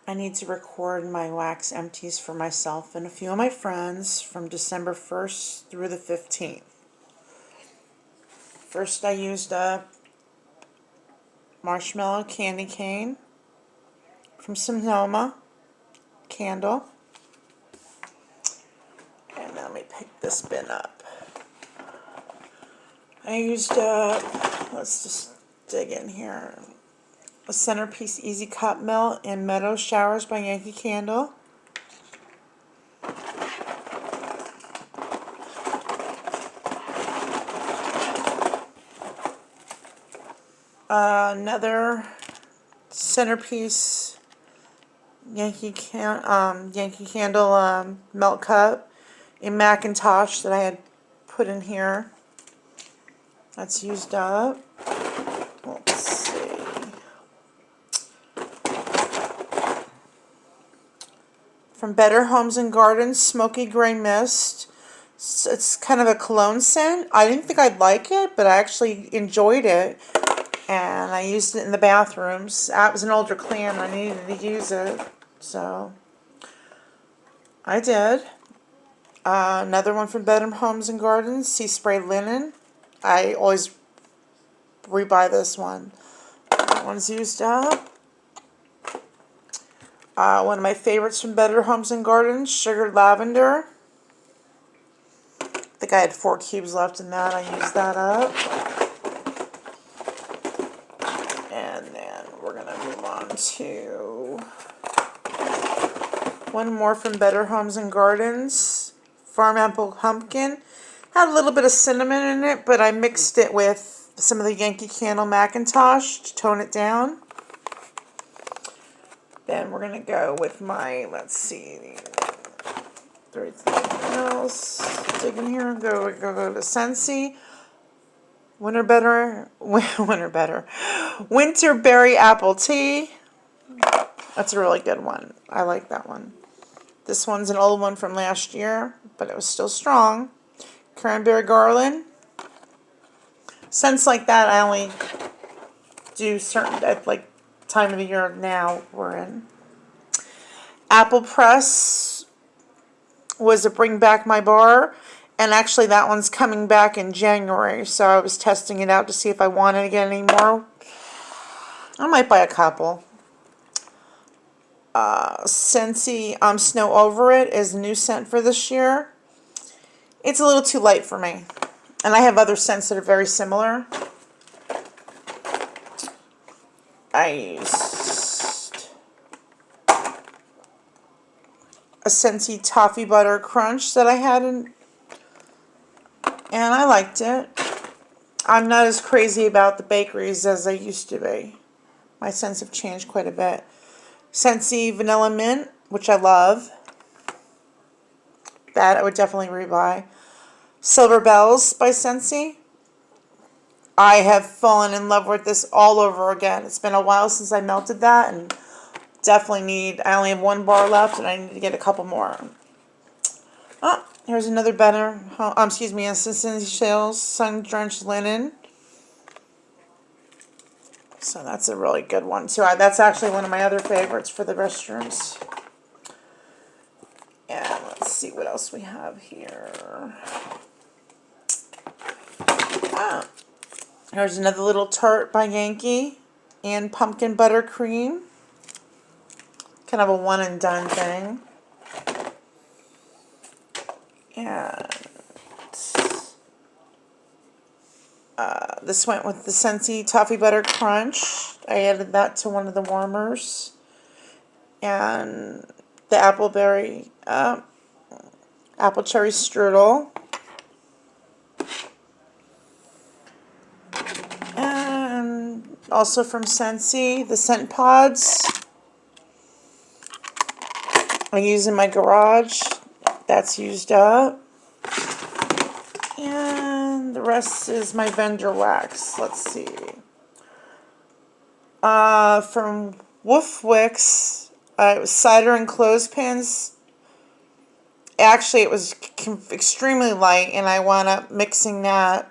I need to record my wax empties for myself and a few of my friends from December 1st through the 15th. First I used a marshmallow candy cane from Sonoma candle. And let me pick this bin up. I used let's just dig in here, a Centerpiece Easy Cup Melt in Meadow Showers by Yankee Candle. Another Centerpiece Yankee Candle Melt Cup in Macintosh that I had put in here. That's used up. Let's see. From Better Homes and Gardens, Smoky Gray Mist. It's kind of a cologne scent. I didn't think I'd like it, but I actually enjoyed it. And I used it in the bathrooms. It was an older clean. I needed to use it. So I did. Another one from Better Homes and Gardens, Sea Spray Linen. I always rebuy this one. That one's used up. One of my favorites from Better Homes and Gardens, Sugared Lavender. I think I had 4 cubes left in that. I used that up. And then we're going to move on to one more from Better Homes and Gardens, Farm Apple Pumpkin. Had a little bit of cinnamon in it, but I mixed it with some of the Yankee Candle Macintosh to tone it down. Then we're going to go with my, let's see, anything else. Dig in here, go to Scentsy. Winter Berry Apple Tea. That's a really good one. I like that one. This one's an old one from last year, but it was still strong. Cranberry Garland. Scents like that I only do certain at like time of the year now we're in. Apple Press was a Bring Back My Bar, and actually that one's coming back in January, so I was testing it out to see if I wanted to get any more. I might buy a couple. Scentsy Snow Over It is a new scent for this year. It's a little too light for me. And I have other scents that are very similar. I used a Scentsy Toffee Butter Crunch that I had and I liked it. I'm not as crazy about the bakeries as I used to be. My scents have changed quite a bit. Scentsy Vanilla Mint, which I love. That I would definitely rebuy. Silver Bells by Scentsy. I have fallen in love with this all over again. It's been a while since I melted that, and definitely I only have 1 bar left, and I need to get a couple more. Oh, here's another Better, Scentsationals Sun Drenched Linen. So that's a really good one too. That's actually one of my other favorites for the restrooms. And let's see what else we have here. Here's another little tart by Yankee and Pumpkin Buttercream. Kind of a one and done thing. And this went with the Scentsy Toffee Butter Crunch. I added that to one of the warmers. And the Apple Cherry Strudel. And also from Scentsy, the Scent Pods. I use in my garage. That's used up. And the rest is my vendor wax. Let's see. From Wolf Wicks, it was cider and clothespins. Actually, it was extremely light, and I wound up mixing that.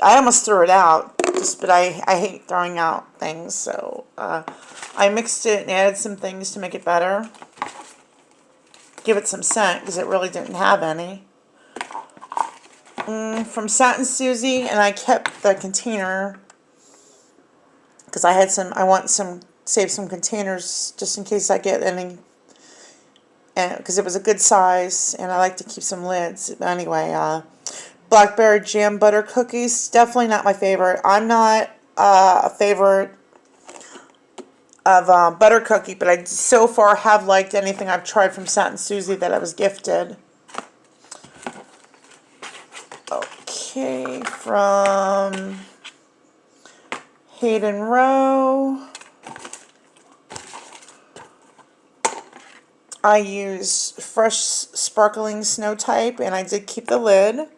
I almost threw it out. But I hate throwing out things, so I mixed it and added some things to make it better. Give it some scent, because it really didn't have any. From Satin Susie, and I kept the container, because save some containers just in case I get any, and because it was a good size, and I like to keep some lids. Anyway, blackberry jam butter cookies, definitely not my favorite. I'm not a favorite of butter cookie, but I so far have liked anything I've tried from Satin Susie that I was gifted. Okay, from Hayden Rowe, I used fresh sparkling snow type, and I did keep the lid.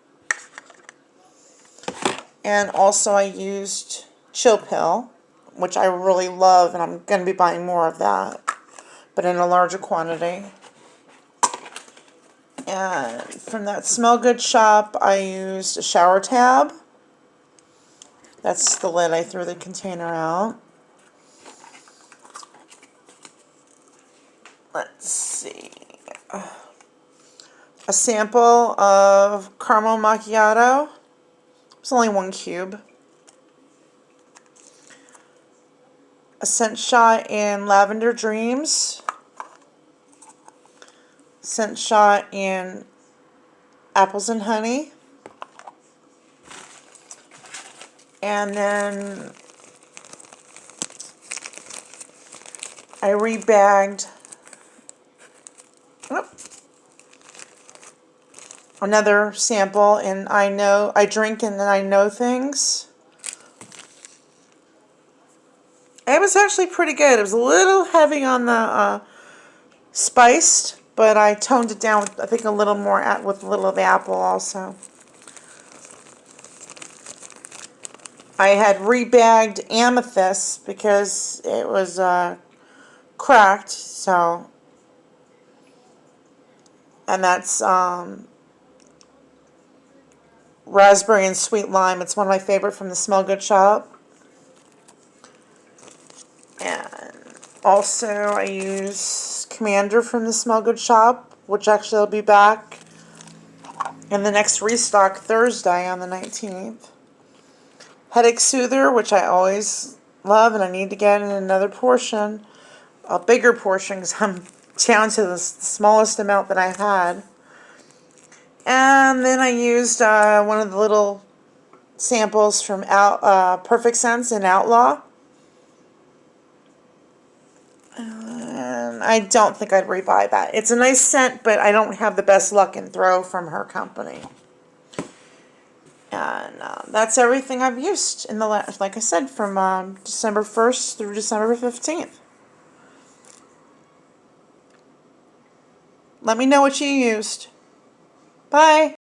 And also I used Chill Pill, which I really love, and I'm going to be buying more of that, but in a larger quantity. And from ThatSmellGoodShop, I used a shower tab. That's the lid. I threw the container out. Let's see. A sample of caramel macchiato. It's only 1 cube. A scent shot in Lavender Dreams. Scent shot in Apples and Honey. And then I rebagged another sample, and I drink and then I know things. It was actually pretty good. It was a little heavy on the spiced, but I toned it down with, I think, a little more with a little of the apple also. I had rebagged amethyst because it was cracked, so, and that's raspberry and sweet lime. It's one of my favorite from ThatSmellGoodShop. And also I use Commander from ThatSmellGoodShop, which actually will be back in the next restock Thursday on the 19th. Headache Soother, which I always love, and I need to get in another portion, a bigger portion, because I'm down to the smallest amount that I had. And then I used one of the little samples from Perfect Sense and Outlaw. And I don't think I'd rebuy that. It's a nice scent, but I don't have the best luck in throw from her company. And that's everything I've used in the like I said, from December 1st through December 15th. Let me know what you used. Bye.